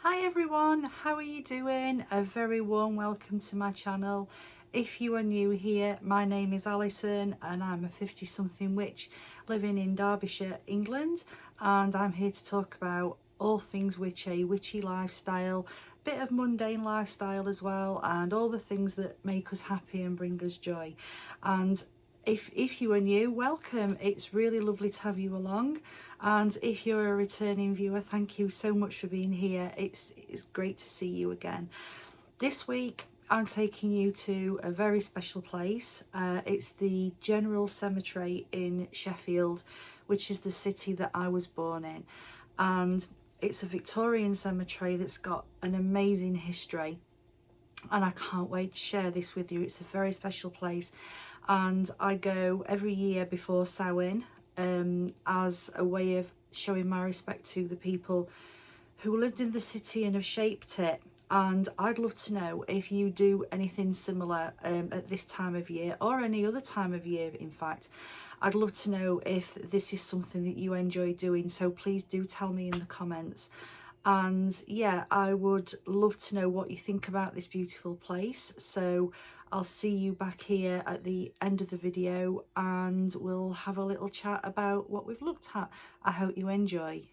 Hi everyone, how are you doing? A very warm welcome to my channel. If you are new here, my name is Alison and I'm a 50 something witch living in Derbyshire, England, and I'm here to talk about all things witchy lifestyle, bit of mundane lifestyle as well, and all the things that make us happy and bring us joy. And if you are new, welcome. It's really lovely to have you along, and if you're a returning viewer, thank you so much for being here. It's great to see you again. This week I'm taking you to a very special place. It's the General Cemetery in Sheffield, which is the city that I was born in, and it's a Victorian cemetery that's got an amazing history, and I can't wait to share this with you. It's a very special place, and I go every year before Samhain as a way of showing my respect to the people who lived in the city and have shaped it. And I'd love to know if you do anything similar at this time of year, or any other time of year in fact. I'd love to know if this is something that you enjoy doing, so please do tell me in the comments. And yeah, I would love to know what you think about this beautiful place. So I'll see you back here at the end of the video and we'll have a little chat about what we've looked at. I hope you enjoy.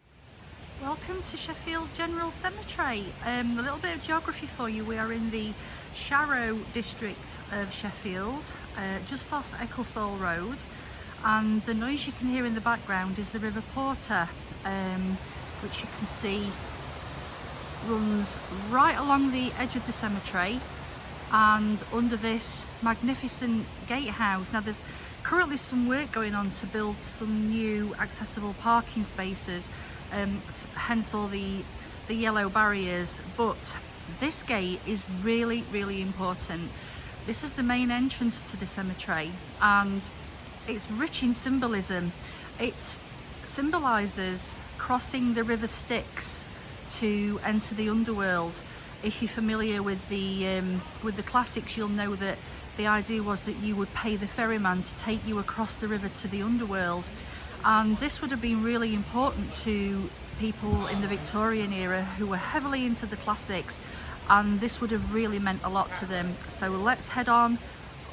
Welcome to Sheffield General Cemetery. A little bit of geography for you. We are in the Sharrow district of Sheffield, just off Ecclesall Road, and the noise you can hear in the background is the River Porter, which you can see runs right along the edge of the cemetery and under this magnificent gatehouse. Now there's currently some work going on to build some new accessible parking spaces, hence all the yellow barriers, but this gate is really important. This is the main entrance to the cemetery and it's rich in symbolism. It symbolises crossing the River Styx to enter the underworld. If you're familiar with the classics, you'll know that the idea was that you would pay the ferryman to take you across the river to the underworld, and this would have been really important to people in the Victorian era who were heavily into the classics, and this would have really meant a lot to them. So let's head on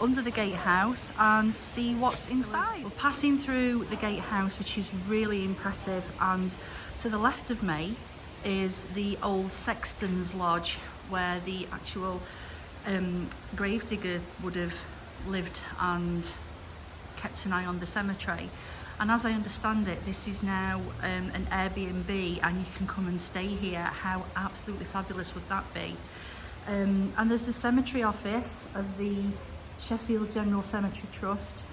under the gatehouse and see what's inside. We're passing through the gatehouse, which is really impressive, and to the left of me is the old sexton's lodge where the actual gravedigger would have lived and kept an eye on the cemetery. And as I understand it, this is now an Airbnb and you can come and stay here. How absolutely fabulous would that be? And there's the cemetery office of the Sheffield General Cemetery Trust,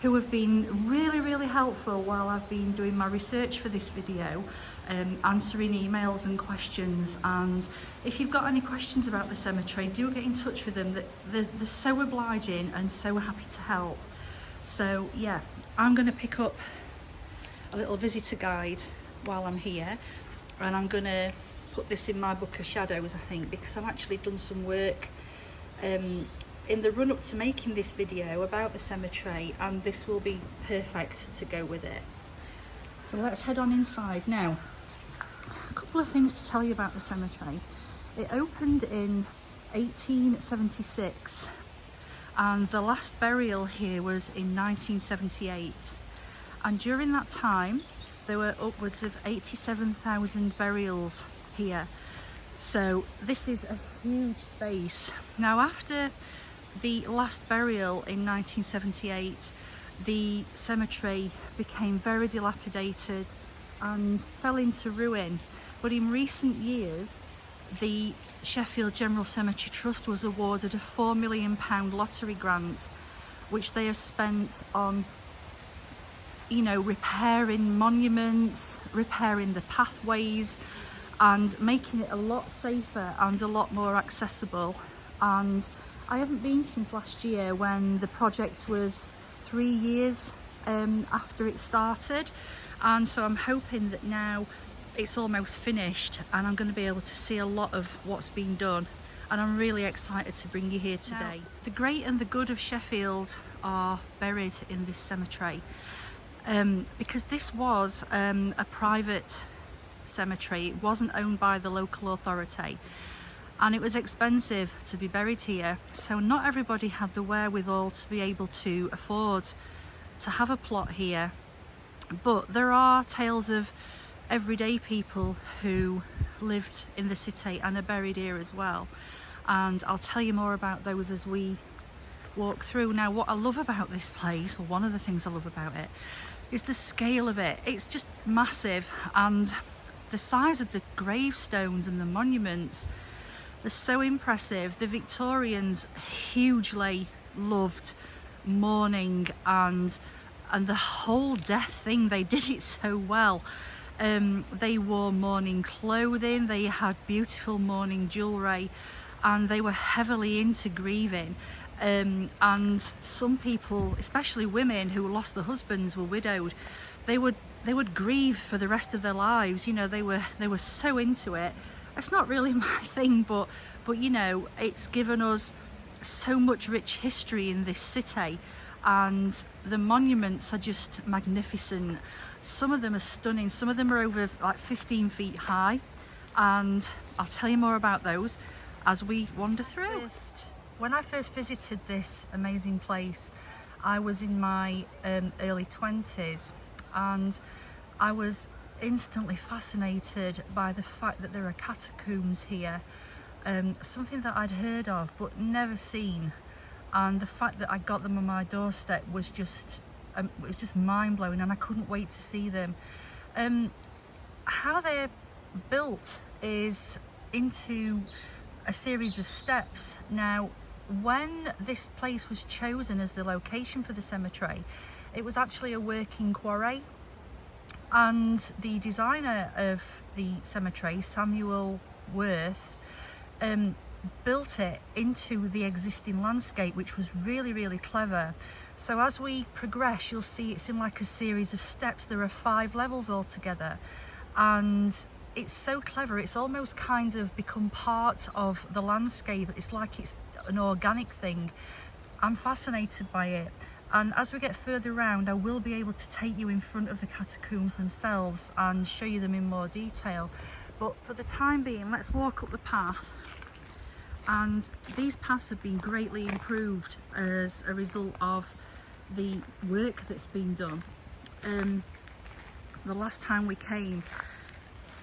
who have been really helpful while I've been doing my research for this video, answering emails and questions. And if you've got any questions about the cemetery, do get in touch with them. They're so obliging and so happy to help. So yeah, I'm going to pick up a little visitor guide while I'm here, and I'm going to put this in my book of shadows, I think, because I've actually done some work in the run-up to making this video about the cemetery, and this will be perfect to go with it. So let's head on inside now. A couple of things to tell you about the cemetery. It opened in 1876 and the last burial here was in 1978, and during that time there were upwards of 87,000 burials here. So this is a huge space. Now after the last burial in 1978, the cemetery became very dilapidated and fell into ruin. But in recent years, the Sheffield General Cemetery Trust was awarded a £4 million lottery grant, which they have spent on, you know, repairing monuments, repairing the pathways, and making it a lot safer and a lot more accessible. And I haven't been since last year, when the project was 3 years after it started, and so I'm hoping that now it's almost finished and I'm going to be able to see a lot of what's been done, and I'm really excited to bring you here today. Now, the great and the good of Sheffield are buried in this cemetery, because this was a private cemetery. It wasn't owned by the local authority, and it was expensive to be buried here, so not everybody had the wherewithal to be able to afford to have a plot here. But there are tales of everyday people who lived in the city and are buried here as well, and I'll tell you more about those as we walk through. Now, what I love about this place, or one of the things I love about it, is the scale of it. It's just massive, and the size of the gravestones and the monuments, they're so impressive. The Victorians hugely loved mourning and the whole death thing. They did it so well. They wore mourning clothing, they had beautiful mourning jewellery, and they were heavily into grieving. And some people, especially women who lost their husbands, were widowed, they would grieve for the rest of their lives. You know, they were so into it. It's not really my thing, but you know, it's given us so much rich history in this city, and the monuments are just magnificent. Some of them are stunning, some of them are over like 15 feet high, and I'll tell you more about those as we wander through. When I first visited this amazing place, I was in my early 20s, and I was instantly fascinated by the fact that there are catacombs here, something that I'd heard of but never seen, and the fact that I got them on my doorstep was just mind-blowing, and I couldn't wait to see them. How they're built is into a series of steps. Now, when this place was chosen as the location for the cemetery, it was actually a working quarry, and the designer of the cemetery, Samuel Worth, built it into the existing landscape, which was really clever. So as we progress, you'll see it's in like a series of steps. There are 5 levels altogether, and it's so clever. It's almost kind of become part of the landscape. It's like it's an organic thing. I'm fascinated by it, and as we get further around, I will be able to take you in front of the catacombs themselves and show you them in more detail. But for the time being, let's walk up the path. And these paths have been greatly improved as a result of the work that's been done. The last time we came,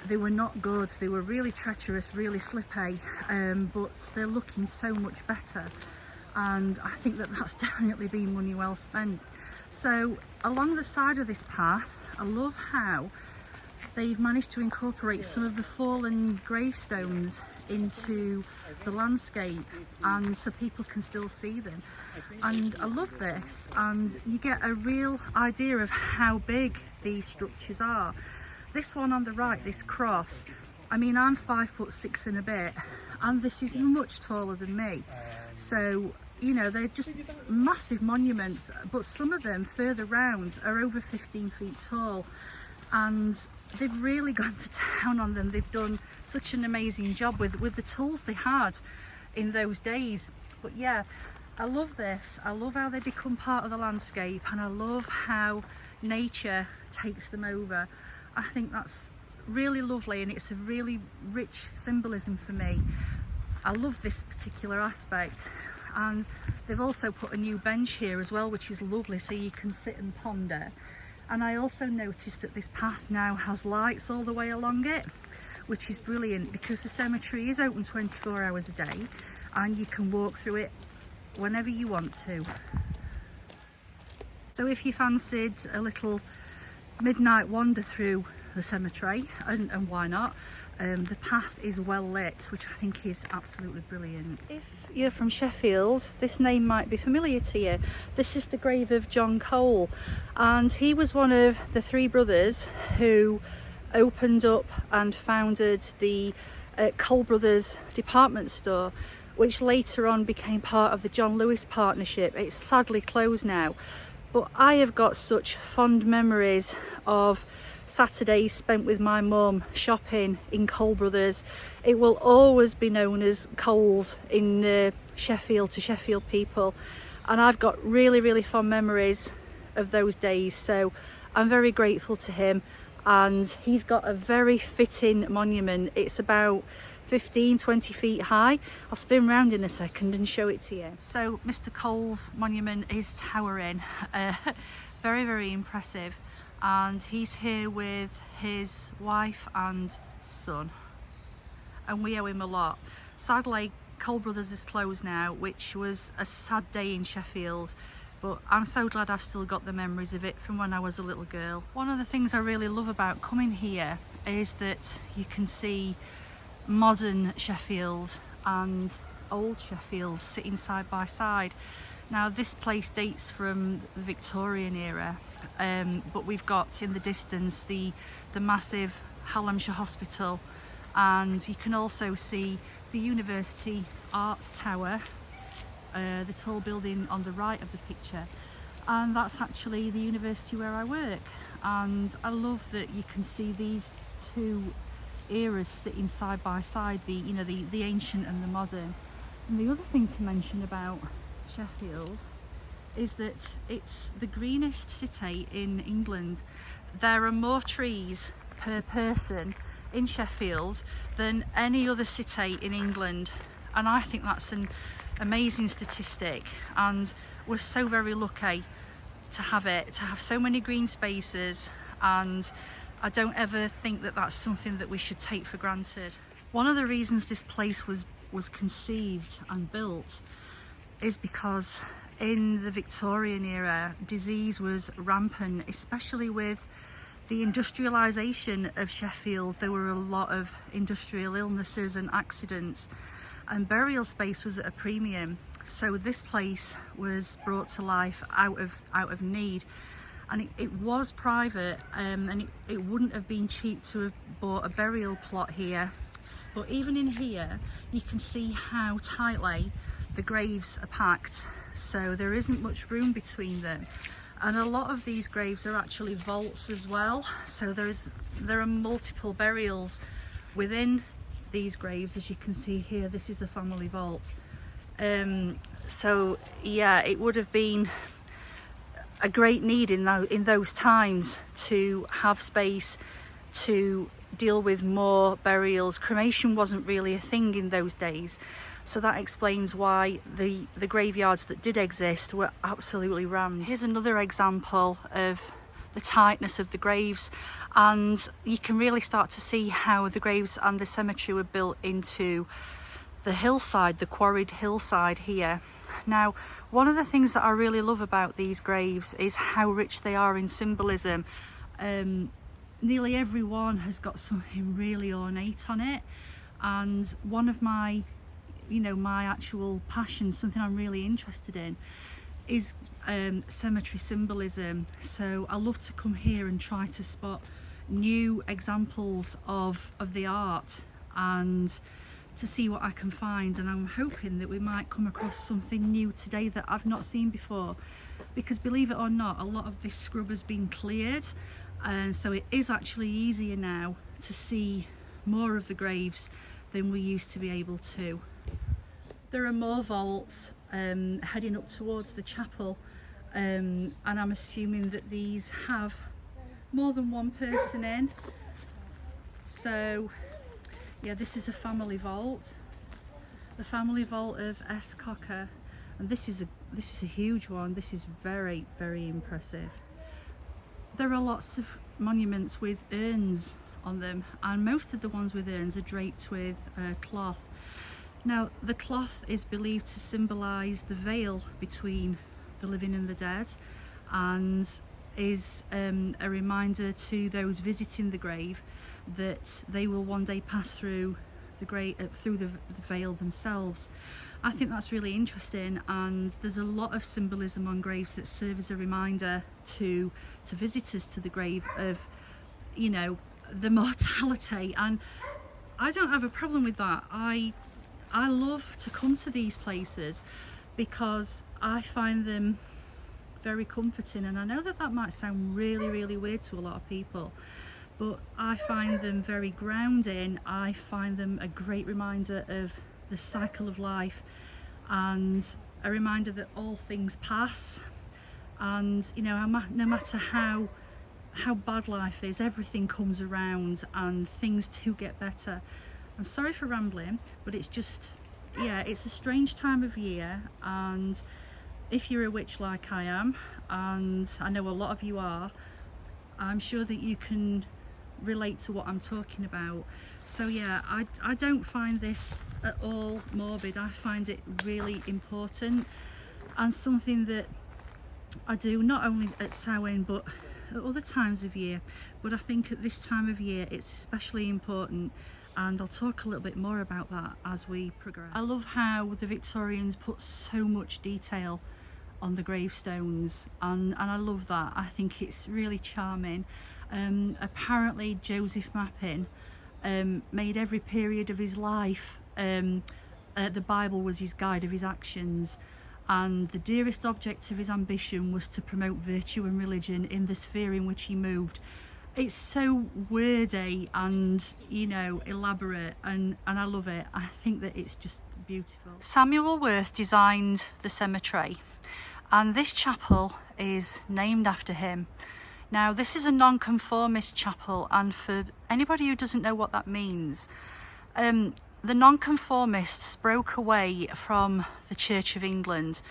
they were not good. They were really treacherous, really slippy, but they're looking so much better, and I think that that's definitely been money well spent. So along the side of this path, I love how they've managed to incorporate some of the fallen gravestones into the landscape, and so people can still see them. And I love this, and you get a real idea of how big these structures are. This one on the right, this cross, I mean, I'm 5'6" and a bit, and this is much taller than me. So, you know, they're just massive monuments, but some of them further round are over 15 feet tall, and they've really gone to town on them. They've done such an amazing job with the tools they had in those days. But yeah, I love this. I love how they become part of the landscape, and I love how nature takes them over. I think that's really lovely, and it's a really rich symbolism for me. I love this particular aspect, and they've also put a new bench here as well, which is lovely, so you can sit and ponder. And I also noticed that this path now has lights all the way along it, which is brilliant, because the cemetery is open 24 hours a day, and you can walk through it whenever you want to. So if you fancied a little midnight wander through the cemetery, and why not, the path is well lit, which I think is absolutely brilliant. If you're from Sheffield, this name might be familiar to you. This is the grave of John Cole, and he was one of the 3 brothers who opened up and founded the Cole Brothers department store, which later on became part of the John Lewis partnership. It's sadly closed now, but I have got such fond memories of Saturdays spent with my mum shopping in Cole Brothers. It will always be known as Coles in Sheffield to Sheffield people, and I've got really fond memories of those days, so I'm very grateful to him. and he's got a very fitting monument. It's about 15-20 feet high. I'll spin round in a second and show it to you. So Mr. Cole's monument is towering, very, very impressive, and he's here with his wife and son, and we owe him a lot. Sadly, Cole Brothers is closed now, which was a sad day in Sheffield, but I'm so glad I've still got the memories of it from when I was a little girl. One of the things I really love about coming here is that you can see modern Sheffield and old Sheffield sitting side by side. Now this place dates from the Victorian era, but we've got in the distance the massive Hallamshire Hospital, and you can also see the University Arts Tower, the tall building on the right of the picture, and that's actually the university where I work. And I love that you can see these two eras sitting side by side, the ancient and the modern. And the other thing to mention about Sheffield is that it's the greenest city in England. There are more trees per person in Sheffield than any other city in England, and I think that's an amazing statistic, and we're so very lucky to have so many green spaces, and I don't ever think that that's something that we should take for granted. One of the reasons this place was conceived and built is because in the Victorian era disease was rampant, especially with the industrialisation of Sheffield. There were a lot of industrial illnesses and accidents, and burial space was at a premium. So this place was brought to life out of need, and it was private, and it wouldn't have been cheap to have bought a burial plot here. But even in here you can see how tightly the graves are packed, so there isn't much room between them. And a lot of these graves are actually vaults as well, so there are multiple burials within these graves. As you can see here, this is a family vault. So yeah, it would have been a great need in those times to have space to deal with more burials. Cremation wasn't really a thing in those days, so that explains why the graveyards that did exist were absolutely rammed. Here's another example of the tightness of the graves, and you can really start to see how the graves and the cemetery were built into the hillside, the quarried hillside here. Now, one of the things that I really love about these graves is how rich they are in symbolism. Nearly every one has got something really ornate on it, and one of my actual passions, something I'm really interested in, is cemetery symbolism. So I love to come here and try to spot new examples of the art and to see what I can find, and I'm hoping that we might come across something new today that I've not seen before, because believe it or not, a lot of this scrub has been cleared, and so it is actually easier now to see more of the graves than we used to be able to. There are more vaults heading up towards the chapel, and I'm assuming that these have more than one person in. So yeah, this is a family vault, the family vault of S. Cocker, and this is a huge one. This is very, very impressive. There are lots of monuments with urns on them, and most of the ones with urns are draped with cloth. Now, the cloth is believed to symbolise the veil between the living and the dead, and is a reminder to those visiting the grave that they will one day pass through the veil themselves. I think that's really interesting, and there's a lot of symbolism on graves that serve as a reminder to visitors to the grave of, the mortality, and I don't have a problem with that. I love to come to these places because I find them very comforting, and I know that might sound really, really weird to a lot of people, but I find them very grounding. I find them a great reminder of the cycle of life, and a reminder that all things pass, and no matter how how bad life is, everything comes around and things do get better. I'm sorry for rambling, but it's just, yeah, it's a strange time of year, and if you're a witch like I am, and I know a lot of you are, I'm sure that you can relate to what I'm talking about. So yeah, I don't find this at all morbid. I find it really important and something that I do not only at Samhain but at other times of year, but I think at this time of year it's especially important, and I'll talk a little bit more about that as we progress. I love how the Victorians put so much detail on the gravestones, and I love that. I think it's really charming. Apparently Joseph Mappin made every period of his life, the Bible was his guide of his actions, and the dearest object of his ambition was to promote virtue and religion in the sphere in which he moved. It's so wordy and, you know, elaborate, and I love it. I think that it's just beautiful. Samuel Worth designed the cemetery, and this chapel is named after him. Now, this is a nonconformist chapel, and for anybody who doesn't know what that means, the nonconformists broke away from the Church of England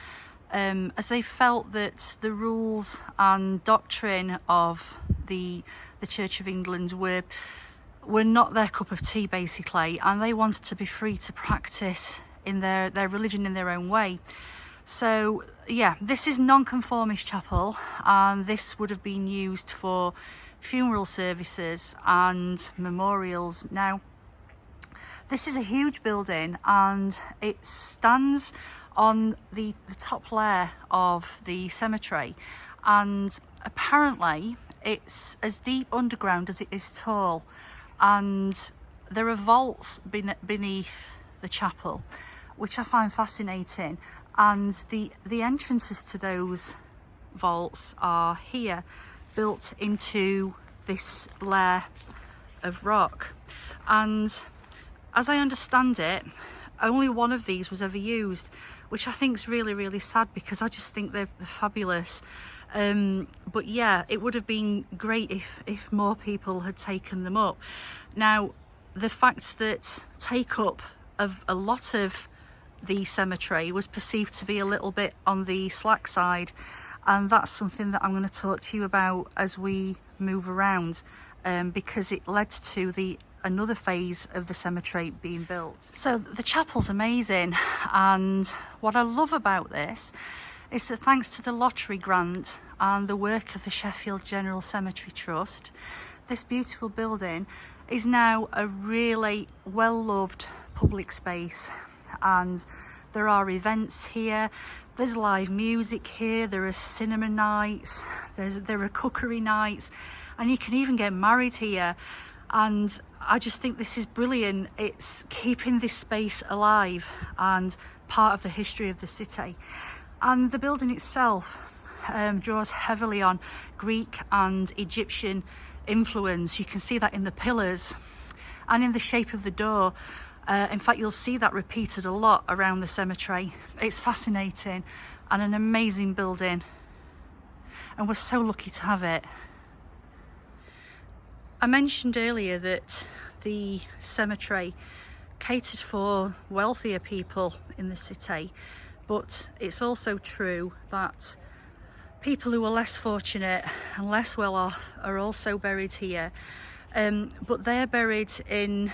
as they felt that the rules and doctrine of the Church of England were not their cup of tea, basically, and they wanted to be free to practice in their religion in their own way. So yeah, this is nonconformist chapel, and this would have been used for funeral services and memorials. Now, this is a huge building, and it stands on the top layer of the cemetery, and apparently it's as deep underground as it is tall, and there are vaults beneath the chapel, which I find fascinating, and the entrances to those vaults are here, built into this layer of rock. And as I understand it, only one of these was ever used, which I think is really, really sad, because I just think they're fabulous. But yeah, it would have been great if more people had taken them up. Now, the fact that take up of a lot of the cemetery was perceived to be a little bit on the slack side, and that's something that I'm going to talk to you about as we move around, because it led to another phase of the cemetery being built. So the chapel's amazing, and what I love about this is that thanks to the lottery grant and the work of the Sheffield General Cemetery Trust, this beautiful building is now a really well-loved public space, and there are events here, there's live music here, there are cinema nights, there are cookery nights, and you can even get married here. And I just think this is brilliant. It's keeping this space alive and part of the history of the city. And the building itself draws heavily on Greek and Egyptian influence. You can see that in the pillars and in the shape of the door. In fact, you'll see that repeated a lot around the cemetery. It's fascinating and an amazing building, and we're so lucky to have it. I mentioned earlier that the cemetery catered for wealthier people in the city, but it's also true that people who are less fortunate and less well off are also buried here, but they're buried in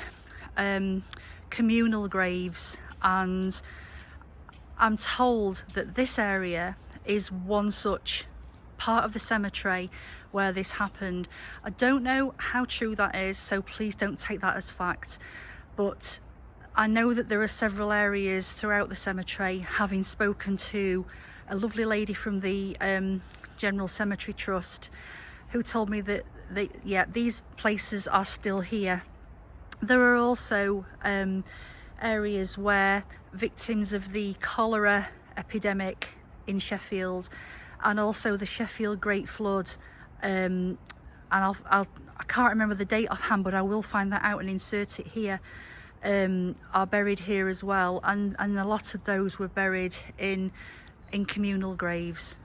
communal graves, and I'm told that this area is one such part of the cemetery where this happened. I don't know how true that is, so please don't take that as fact, but I know that there are several areas throughout the cemetery, having spoken to a lovely lady from the General Cemetery Trust who told me that these places are still here. There are also areas where victims of the cholera epidemic in Sheffield, and also the Sheffield Great Flood, and I can't remember the date offhand, but I will find that out and insert it here, are buried here as well, and a lot of those were buried in communal graves.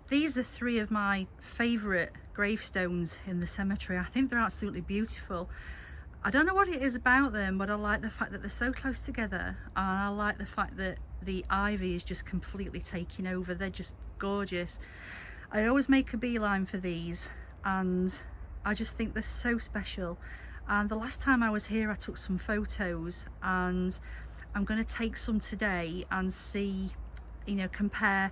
These are three of my favourite gravestones in the cemetery. I think they're absolutely beautiful. I don't know what it is about them, but I like the fact that they're so close together, and I like the fact that the ivy is just completely taking over. They're just gorgeous. I always make a beeline for these, and I just think they're so special. And the last time I was here I took some photos, and I'm going to take some today and see, you know, compare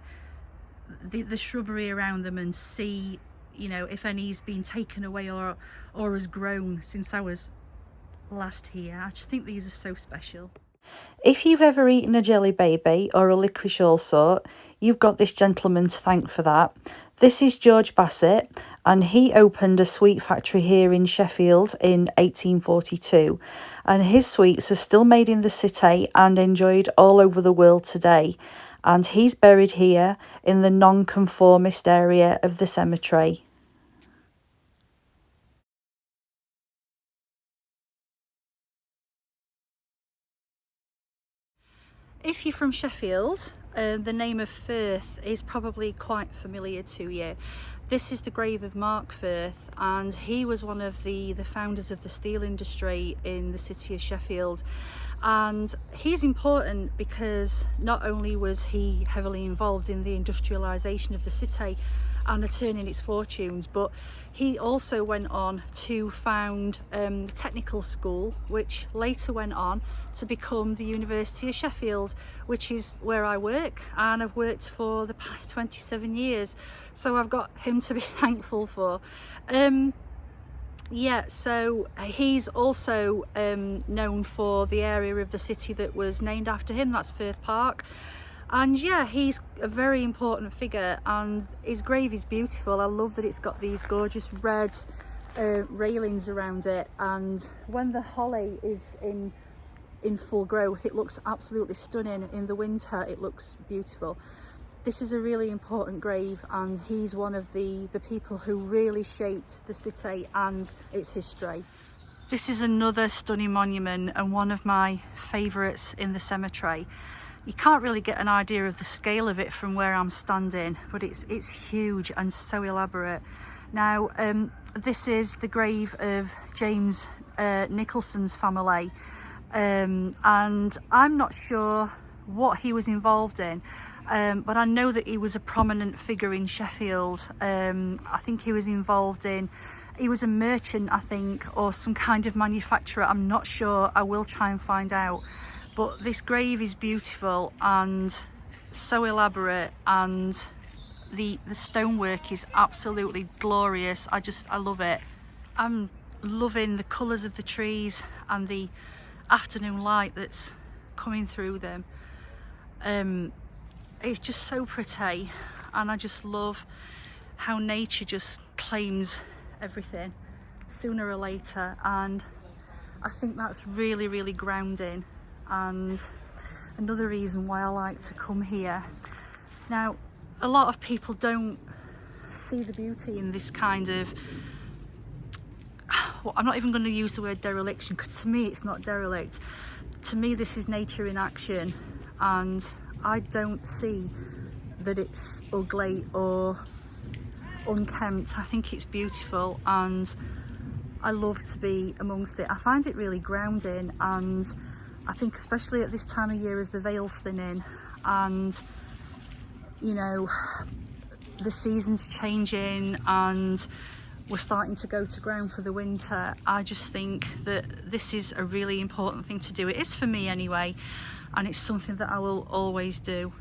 the shrubbery around them and see, you know, if any's been taken away or has grown since I was last here. I just think these are so special. If you've ever eaten a jelly baby or a licorice also, you've got this gentleman to thank for that. This is George Bassett, and he opened a sweet factory here in Sheffield in 1842, and his sweets are still made in the city and enjoyed all over the world today. And he's buried here in the non-conformist area of the cemetery. If you're from Sheffield, the name of Firth is probably quite familiar to you. This is the grave of Mark Firth, and he was one of the founders of the steel industry in the city of Sheffield. And he's important because not only was he heavily involved in the industrialisation of the city and turning its fortunes, but he also went on to found the technical school, which later went on to become the University of Sheffield, which is where I work, and I've worked for the past 27 years. So I've got him to be thankful for. Yeah, so he's also known for the area of the city that was named after him, that's Firth Park. And yeah, he's a very important figure, and his grave is beautiful. I love that it's got these gorgeous red railings around it, and when the holly is in full growth, it looks absolutely stunning. In the winter, it looks beautiful. This is a really important grave, and he's one of the people who really shaped the city and its history. This is another stunning monument and one of my favourites in the cemetery. You can't really get an idea of the scale of it from where I'm standing, but it's huge and so elaborate. Now, this is the grave of James Nicholson's family, and I'm not sure what he was involved in. But I know that he was a prominent figure in Sheffield. I think he was involved in, he was a merchant, I think, or some kind of manufacturer. I'm not sure. I will try and find out. But this grave is beautiful and so elaborate, and the stonework is absolutely glorious. I love it. I'm loving the colours of the trees and the afternoon light that's coming through them. It's just so pretty, and I just love how nature just claims everything sooner or later, and I think that's really, really grounding, and another reason why I like to come here. Now, a lot of people don't see the beauty in this kind of, well, I'm not even going to use the word dereliction, because to me it's not derelict. To me this is nature in action, and I don't see that it's ugly or unkempt. I think it's beautiful, and I love to be amongst it. I find it really grounding, and I think especially at this time of year as the veil's thinning and, you know, the season's changing and we're starting to go to ground for the winter, I just think that this is a really important thing to do. It is for me anyway, and it's something that I will always do.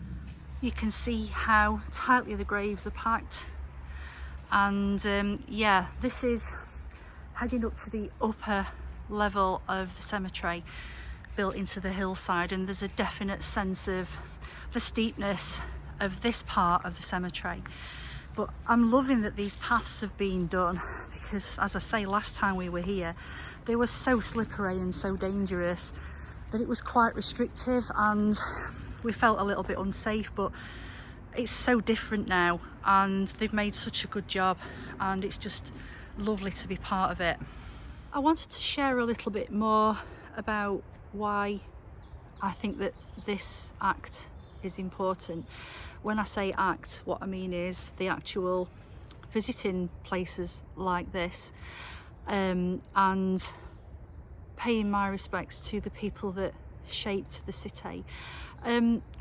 You can see how tightly the graves are packed, and yeah, this is heading up to the upper level of the cemetery, built into the hillside, and there's a definite sense of the steepness of this part of the cemetery. But I'm loving that these paths have been done, because as I say, last time we were here they were so slippery and so dangerous that it was quite restrictive, and we felt a little bit unsafe. But it's so different now, and they've made such a good job, and it's just lovely to be part of it. I wanted to share a little bit more about why I think that this act is important. When I say act, what I mean is the actual visiting places like this, and paying my respects to the people that shaped the city,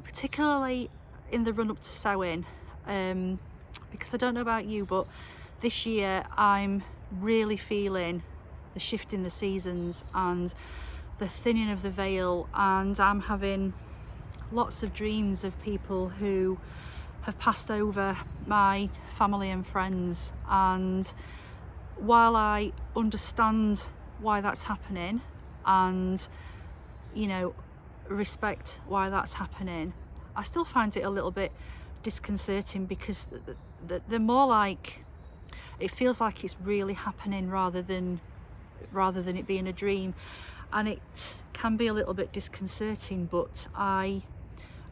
particularly in the run-up to Samhain, because I don't know about you, but this year I'm really feeling the shift in the seasons and the thinning of the veil, and I'm having lots of dreams of people who have passed over, my family and friends. And while I understand why that's happening and, you know, respect why that's happening, I still find it a little bit disconcerting, because they're more like, it feels like it's really happening rather than it being a dream, and it can be a little bit disconcerting. But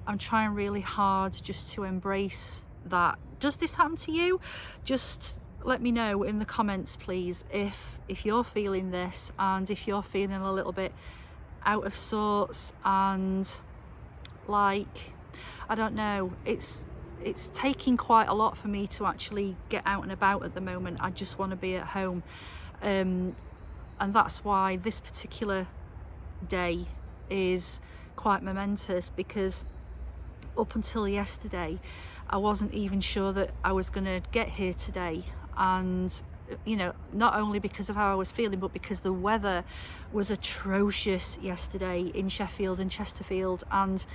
I'm trying really hard just to embrace that. Does this happen to you? Just let me know in the comments, please, if you're feeling this, and if you're feeling a little bit out of sorts, and like, I don't know, it's taking quite a lot for me to actually get out and about at the moment. I just want to be at home, and that's why this particular day is quite momentous, because up until yesterday I wasn't even sure that I was going to get here today. And you know, not only because of how I was feeling, but because the weather was atrocious yesterday in Sheffield and Chesterfield, and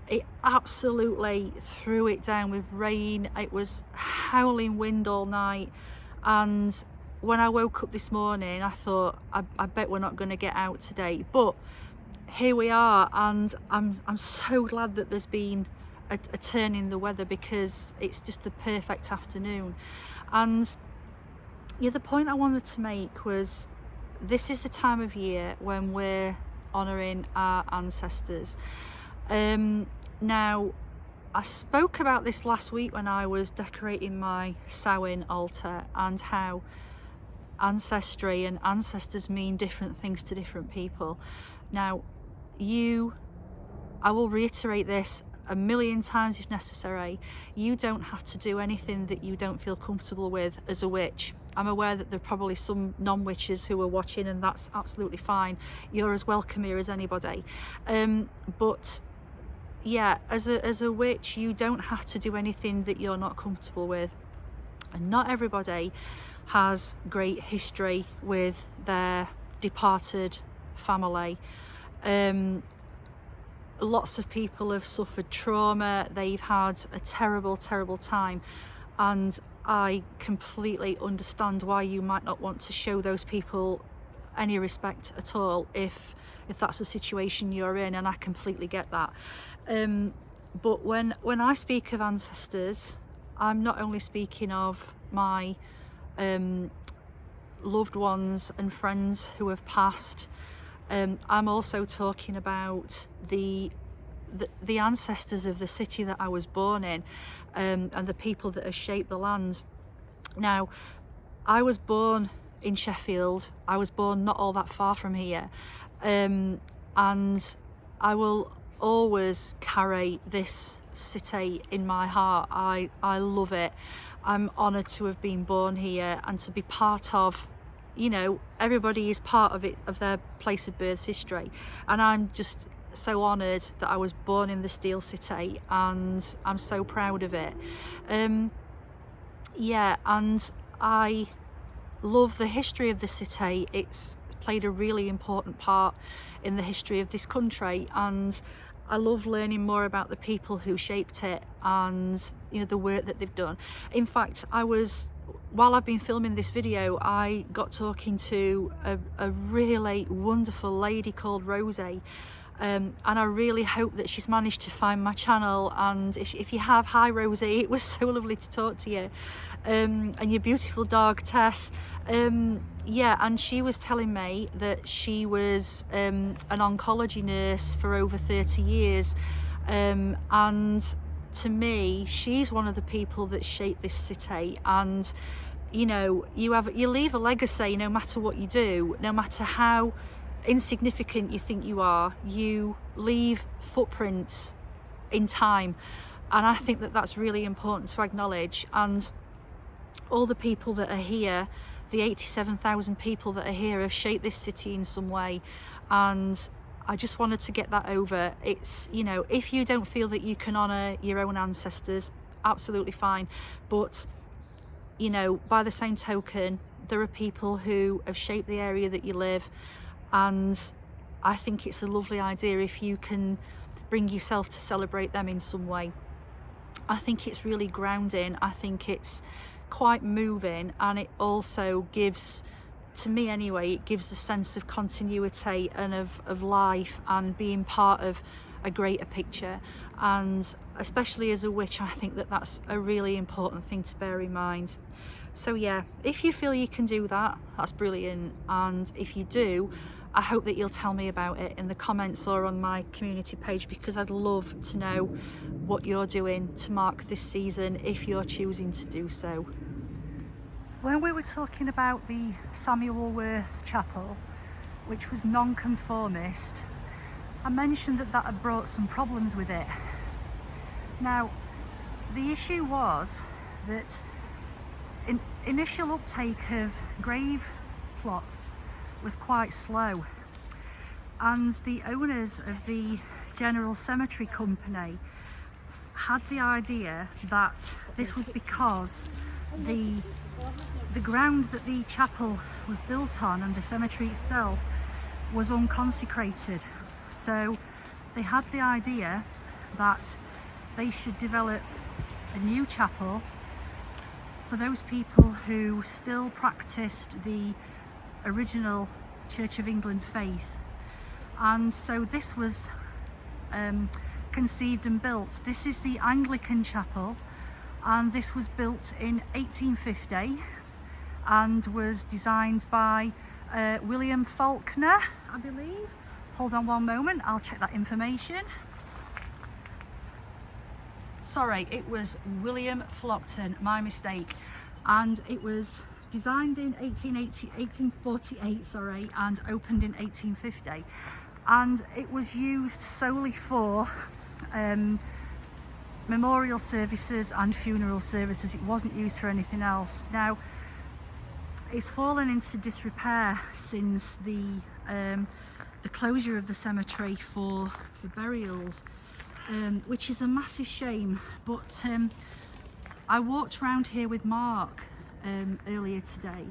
it absolutely threw it down with rain. It was howling wind all night, and when I woke up this morning I thought, I bet we're not going to get out today. But here we are, and I'm so glad that there's been a turn in the weather, because it's just the perfect afternoon. And yeah, the point I wanted to make was, this is the time of year when we're honouring our ancestors. Now, I spoke about this last week when I was decorating my Samhain altar, and how ancestry and ancestors mean different things to different people. Now, I will reiterate this a million times if necessary, you don't have to do anything that you don't feel comfortable with as a witch. I'm aware that there are probably some non-witches who are watching, and that's absolutely fine. You're as welcome here as anybody. But yeah, as a witch, you don't have to do anything that you're not comfortable with. And not everybody has great history with their departed family. Lots of people have suffered trauma, they've had a terrible time, and I completely understand why you might not want to show those people any respect at all if that's the situation you're in, and I completely get that. But when I speak of ancestors, I'm not only speaking of my loved ones and friends who have passed. I'm also talking about the ancestors of the city that I was born in, and the people that have shaped the land. Now, I was born in Sheffield. I was born not all that far from here, and I will always carry this city in my heart. I love it. I'm honoured to have been born here and to be part of, you know, everybody is part of it, of their place of birth's history, and I'm just so honoured that I was born in the Steel City, and I'm so proud of it. Yeah, and I love the history of the city. It's played a really important part in the history of this country, and I love learning more about the people who shaped it and, you know, the work that they've done. In fact, while I've been filming this video, I got talking to a really wonderful lady called Rosie, and I really hope that she's managed to find my channel. And if you have, hi Rosie, it was so lovely to talk to you, and your beautiful dog Tess. Yeah, and she was telling me that she was an oncology nurse for over 30 years, and to me, she's one of the people that shaped this city. And you know, you leave a legacy no matter what you do, no matter how insignificant you think you are. You leave footprints in time, and I think that that's really important to acknowledge. And all the people that are here, the 87,000 people that are here, have shaped this city in some way, and I just wanted to get that over. It's, you know, if you don't feel that you can honour your own ancestors, absolutely fine, but you know, by the same token, there are people who have shaped the area that you live, and I think it's a lovely idea if you can bring yourself to celebrate them in some way. I think it's really grounding, I think it's quite moving, and it also gives, to me anyway, it gives a sense of continuity and of life and being part of a greater picture. And especially as a witch, I think that that's a really important thing to bear in mind. So yeah, if you feel you can do that, that's brilliant, and if you do, I hope that you'll tell me about it in the comments or on my community page, because I'd love to know what you're doing to mark this season if you're choosing to do so. When we were talking about the Samuel Worth Chapel, which was non-conformist, I mentioned that that had brought some problems with it. Now, the issue was that initial uptake of grave plots was quite slow, and the owners of the General Cemetery Company had the idea that this was because the ground that the chapel was built on and the cemetery itself was unconsecrated. So they had the idea that they should develop a new chapel for those people who still practiced the original Church of England faith. And so this was conceived and built. This is the Anglican Chapel, and this was built in 1850 and was designed by William Faulkner, I believe. Hold on one moment, I'll check that information. Sorry, it was William Flockton, my mistake. And it was designed in 1848, sorry, and opened in 1850. And it was used solely for memorial services and funeral services. It wasn't used for anything else. Now, it's fallen into disrepair since the closure of the cemetery for burials, which is a massive shame. But I walked around here with Mark earlier today,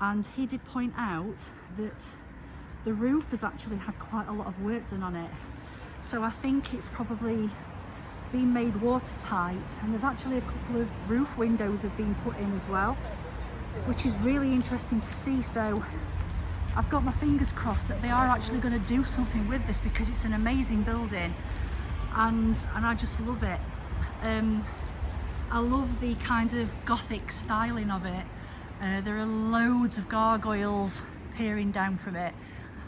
and he did point out that the roof has actually had quite a lot of work done on it. So I think it's probably been made watertight, and there's actually a couple of roof windows have been put in as well, which is really interesting to see. So I've got my fingers crossed that they are actually going to do something with this, because it's an amazing building, and I just love it. I love the kind of Gothic styling of it. There are loads of gargoyles peering down from it,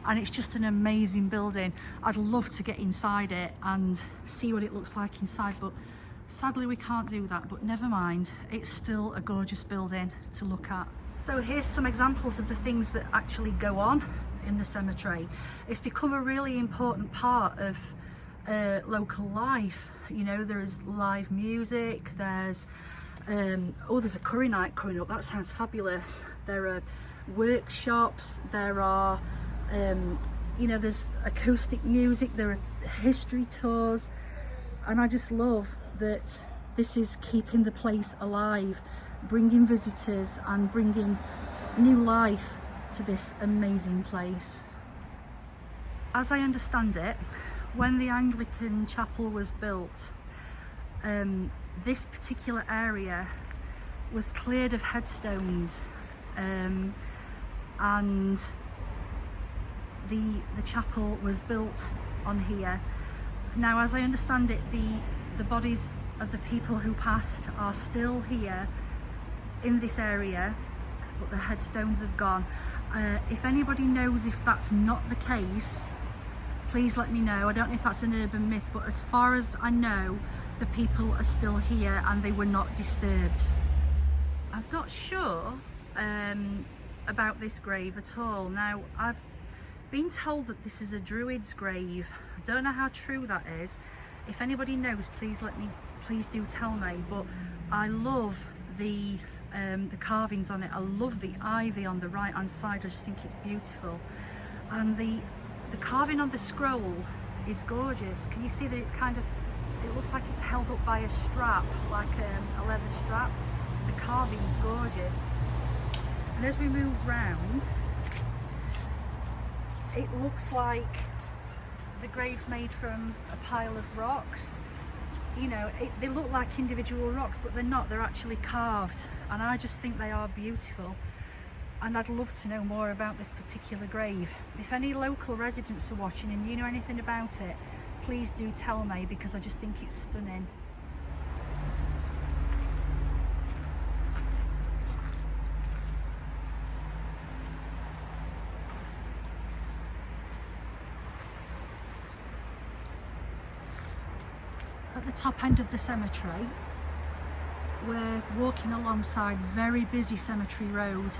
and it's just an amazing building. I'd love to get inside it and see what it looks like inside, but sadly we can't do that, but never mind, it's still a gorgeous building to look at. So here's some examples of the things that actually go on in the cemetery. It's become a really important part of local life. You know, there's live music, there's there's a curry night coming up, that sounds fabulous. There are workshops, there are you know, there's acoustic music, there are history tours, and I just love that this is keeping the place alive, bringing visitors and bringing new life to this amazing place. As I understand it, when the Anglican Chapel was built, this particular area was cleared of headstones, and the chapel was built on here. Now, as I understand it, the bodies of the people who passed are still here in this area, but the headstones have gone. If anybody knows if that's not the case, please let me know. I don't know if that's an urban myth, but as far as I know, the people are still here and they were not disturbed. I'm not sure about this grave at all. Now, I've been told that this is a druid's grave. I don't know how true that is. If anybody knows, please do tell me. But I love the the carvings on it. I love the ivy on the right hand side, I just think it's beautiful. And the carving on the scroll is gorgeous. Can you see that it's kind of, it looks like it's held up by a strap, like a leather strap. The carving is gorgeous. And as we move round, it looks like the grave's made from a pile of rocks. You know, they look like individual rocks, but they're not, they're actually carved. And I just think they are beautiful. And I'd love to know more about this particular grave. If any local residents are watching and you know anything about it, please do tell me, because I just think it's stunning. At the top end of the cemetery, we're walking alongside very busy cemetery road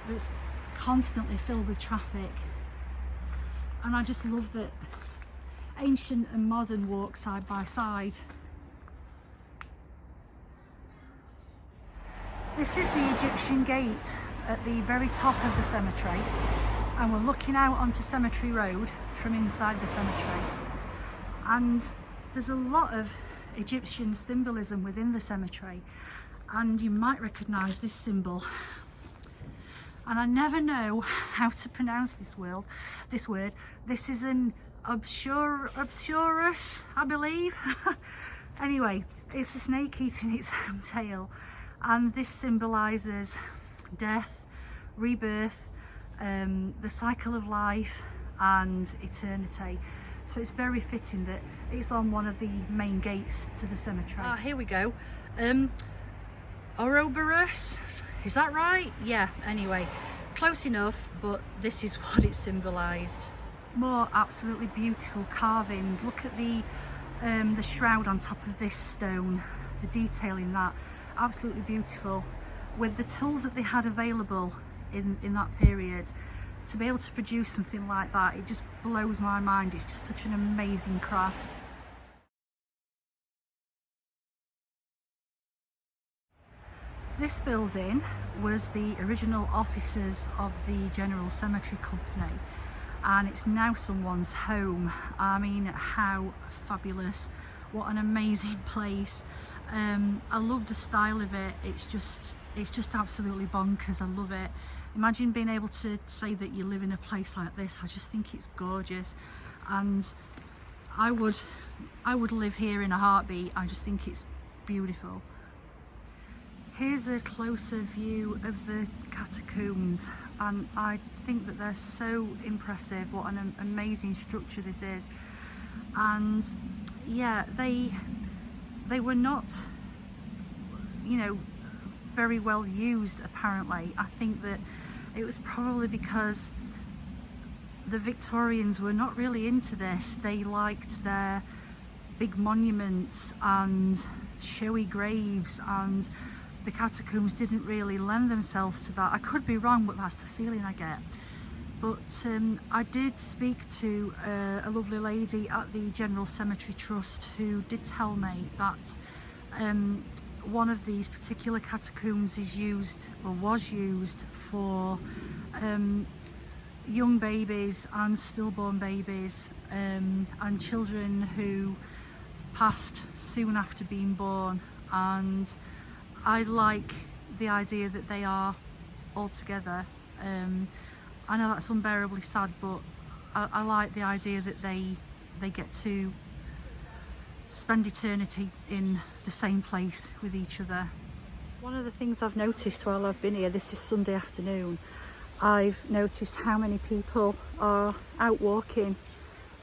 that's constantly filled with traffic, and I just love that ancient and modern walk side by side. This is the Egyptian gate at the very top of the cemetery, and we're looking out onto Cemetery Road from inside the cemetery. And there's a lot of Egyptian symbolism within the cemetery, and you might recognise this symbol. And I never know how to pronounce this word. This is an obsurus, I believe. Anyway, it's a snake eating its own tail, and this symbolises death, rebirth, the cycle of life and eternity. So it's very fitting that it's on one of the main gates to the cemetery. Ah, here we go. Ouroboros, is that right? Yeah, anyway, close enough, but this is what it symbolised. More absolutely beautiful carvings. Look at the shroud on top of this stone, the detail in that, absolutely beautiful. With the tools that they had available in that period, to be able to produce something like that, it just blows my mind. It's just such an amazing craft. This building was the original offices of the General Cemetery Company, and it's now someone's home. I mean, how fabulous, what an amazing place. I love the style of it. It's just absolutely bonkers. I love it. Imagine being able to say that you live in a place like this. I just think it's gorgeous, and I would live here in a heartbeat. I just think it's beautiful. Here's a closer view of the catacombs, and I think that they're so impressive. What an amazing structure this is. And yeah, they were not, you know, very well used apparently. I think that it was probably because the Victorians were not really into this. They liked their big monuments and showy graves, and the catacombs didn't really lend themselves to that. I could be wrong, but that's the feeling I get. But I did speak to a lovely lady at the General Cemetery Trust who did tell me that one of these particular catacombs is used, or was used, for young babies and stillborn babies, and children who passed soon after being born. And I like the idea that they are all together. I know that's unbearably sad, but I like the idea that they get to spend eternity in the same place with each other. One of the things I've noticed while I've been here, this is Sunday afternoon, I've noticed how many people are out walking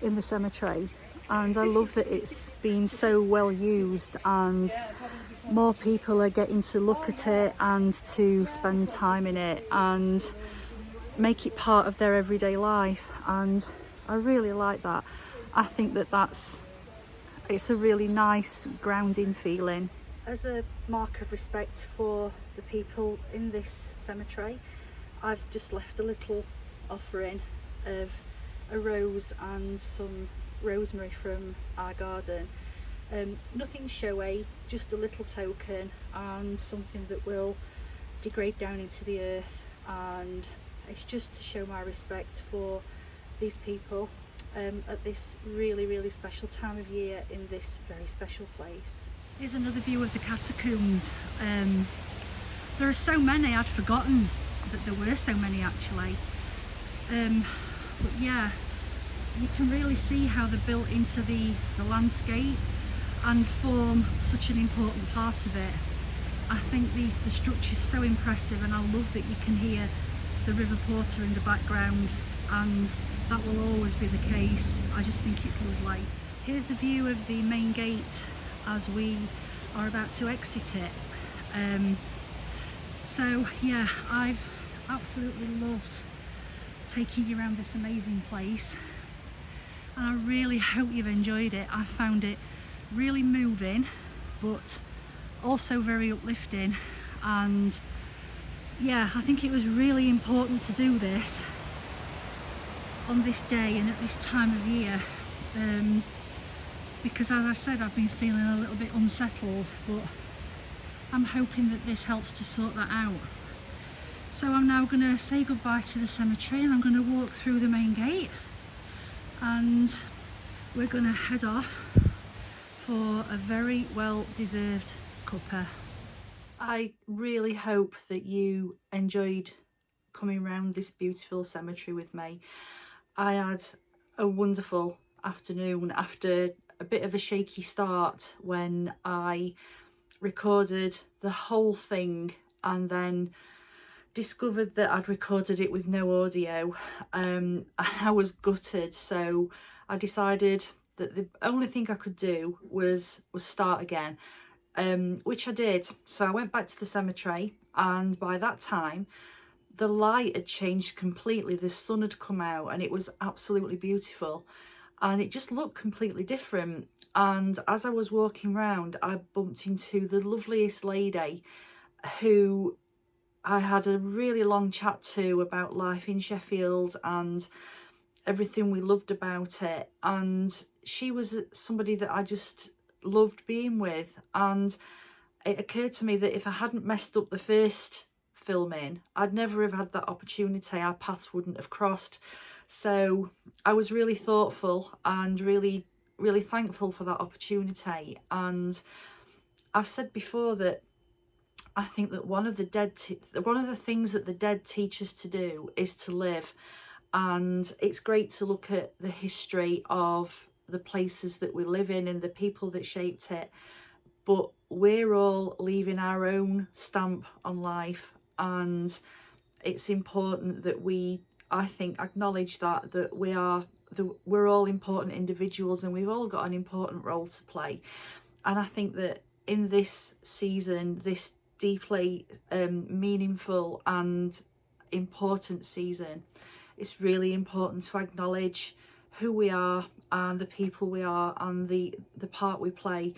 in the cemetery, and I love that it's been so well used, and more people are getting to look at it and to spend time in it and make it part of their everyday life, and I really like that. I think that it's a really nice grounding feeling. As a mark of respect for the people in this cemetery, I've just left a little offering of a rose and some rosemary from our garden, Nothing showy, just a little token and something that will degrade down into the earth, and it's just to show my respect for these people at this really special time of year in this very special place. Here's another view of the catacombs. There are so many, I'd forgotten that there were so many actually. But yeah, you can really see how they're built into the landscape and form such an important part of it. I think the structure's so impressive, and I love that you can hear the River Porter in the background, and that will always be the case. I just think it's lovely. Here's the view of the main gate as we are about to exit it. So yeah, I've absolutely loved taking you around this amazing place, and I really hope you've enjoyed it. I found it really moving, but also very uplifting, and yeah, I think it was really important to do this on this day and at this time of year, because as I said, I've been feeling a little bit unsettled, but I'm hoping that this helps to sort that out. So I'm now going to say goodbye to the cemetery, and I'm going to walk through the main gate, and we're going to head off for a very well deserved cuppa. I really hope that you enjoyed coming round this beautiful cemetery with me. I had a wonderful afternoon after a bit of a shaky start when I recorded the whole thing and then discovered that I'd recorded it with no audio. I was gutted, so I decided that the only thing I could do was start again, which I did. So I went back to the cemetery, and by that time the light had changed completely. The sun had come out and it was absolutely beautiful, and it just looked completely different. And as I was walking around, I bumped into the loveliest lady who I had a really long chat to about life in Sheffield and everything we loved about it. And she was somebody that I just loved being with, and it occurred to me that if I hadn't messed up the first filming, I'd never have had that opportunity. Our paths wouldn't have crossed. So I was really thoughtful and really thankful for that opportunity. And I've said before that I think that one of the things that the dead teach us to do is to live. And it's great to look at the history of the places that we live in and the people that shaped it, but we're all leaving our own stamp on life, and it's important that we, I think, acknowledge that we're all important individuals and we've all got an important role to play. And I think that in this season, this deeply meaningful and important season, it's really important to acknowledge who we are and the people we are and the part we play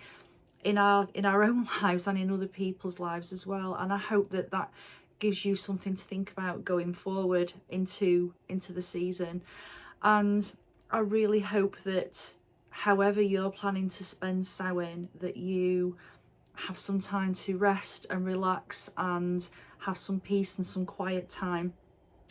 in our own lives and in other people's lives as well. And I hope that that gives you something to think about going forward into the season. And I really hope that however you're planning to spend Samhain, that you have some time to rest and relax and have some peace and some quiet time,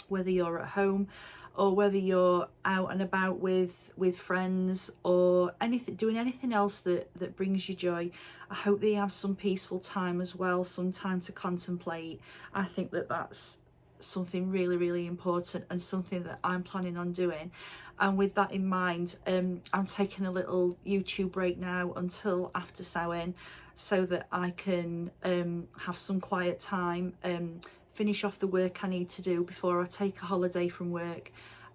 whether you're at home or whether you're out and about with friends or doing anything else that brings you joy. I hope that you have some peaceful time as well, some time to contemplate. I think that that's something really important and something that I'm planning on doing. And with that in mind, I'm taking a little YouTube break now until after Samhain, so that I can have some quiet time, finish off the work I need to do before I take a holiday from work,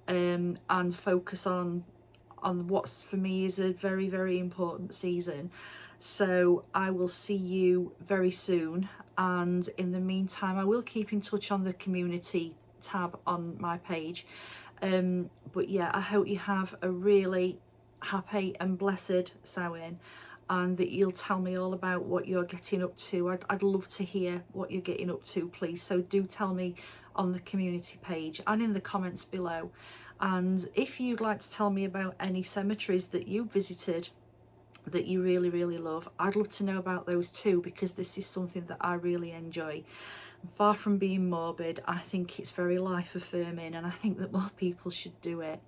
and focus on what's for me is a very important season. So I will see you very soon, and in the meantime I will keep in touch on the community tab on my page. But yeah, I hope you have a really happy and blessed Samhain, and that you'll tell me all about what you're getting up to. I'd love to hear what you're getting up to, please. So do tell me on the community page and in the comments below. And if you'd like to tell me about any cemeteries that you visited that you really, really love. I'd love to know about those too, because this is something that I really enjoy. Far from being morbid, I think it's very life affirming, and I think that more people should do it.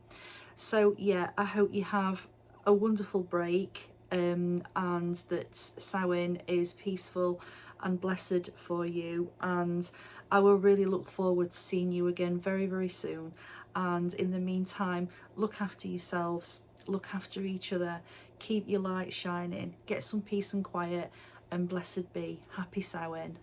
So yeah, I hope you have a wonderful break, and that Samhain is peaceful and blessed for you, and I will really look forward to seeing you again very, very soon. And in the meantime, look after yourselves, look after each other, keep your light shining, get some peace and quiet, and blessed be. Happy Samhain.